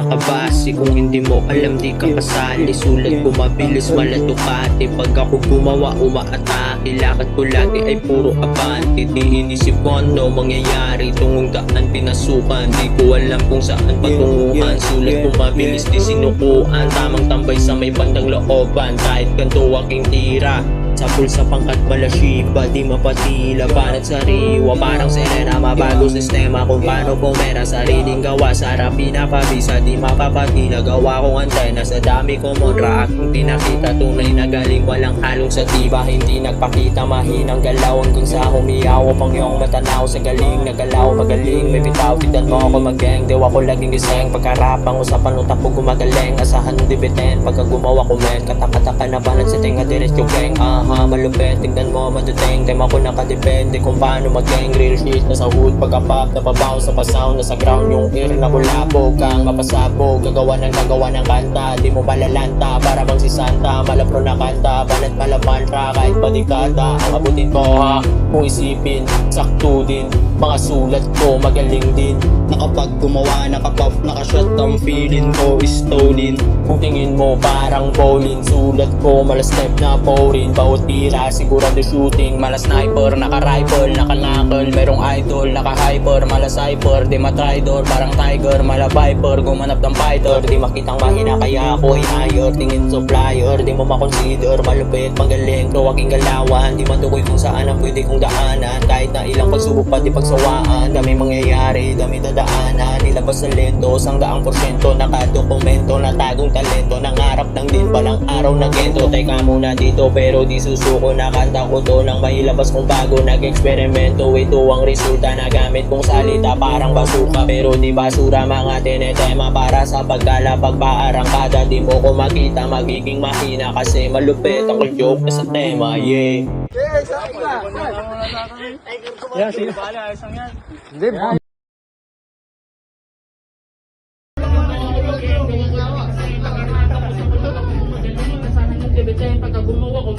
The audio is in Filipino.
nakabase. Kung hindi mo alam di ka kasali. Sulat ko mabilis malatukati. Pag ako gumawa umaatake. Lakad ko lagi ay puro abante. Di inisip ko ano mangyayari. Tungong daan pinasukan. Di ko alam kung saan patunguhan. Sulat ko mabilis di sinukuan. Tamang tambay sa may bandang looban. Kahit ganito aking tira sa pulsa pangkat malasiba, di mapatila, banat sariwa. Parang serena, mabago sistema kung paano pumera. Sariling gawa, sarap pinapabisa, di mapapatila. Gawa kong antena sa dami ko monra. Aking pinakita, tunay na galing, walang halong sa tiba. Hindi nagpakita, mahinang galaw hanggang sa humiyaw. Pang iyong matanaw sa galing, nagalaw magaling. May bitaw, tignan mo ako mag-gang. Dewa ko laging giseng, pagkarapang usapan utak ko gumagaling. Asahan di biten, pagka gumawa ko men. Katakataka na banat sa tinga, diretso gang. Malupet, tignan mo madating. Tema ko nakadepende kung paano mag-gang. Real shit, nasa hood, pagka-pop, napabaw sa pasound. Nasa ground yung ear na kulabog kang mapasabog, gagawa ng kanta. Di mo malalanta, para bang si Santa. Malapro na kanta, banat malamantra. Kahit patikada, ang abutin ko ha. Kung isipin, sakto din. Mga sulat ko, magaling din. Nakapag gumawa, nakapop, nakashot. Ang feeling ko is stolen. Kung tingin mo parang bowling. Sulat ko, malas-step na pouring. Bawat tira, sigurado shooting. Mala-sniper, naka-rifle, naka-knuckle. Merong idol, naka-hyper. Mala-cyper, di matridor. Parang tiger, mala-viper. Gumanap ng fighter, di makitang mahina. Kaya ako hire, tingin supplier. Di mo makonsider, malupit, magaling. Aking galawan, di matukoy kung saan ang pwede kong daanan. Kahit na ilang pagsubok pati pagsawaan. Dami mangyayari, dami dadaanan. Nilabas sa lento, 100%. Nakadokumento, natagong talento. Nangarap ng din palang araw na gento. Teka muna dito pero di susuko. Nakanta ko to nang mailabas kong bago. Nag-eksperimento, ito ang resulta. Nagamit kong salita parang basuka. Pero di basura mga tinetema. Para sa pagkala pagpaarangkada. Di mo ko makita magiging mahina. Kasi malupit ang joke na sa tema. Yeah. Yeah, sige. Ayos lang yan. Hindi ba? Pagka gumawa ko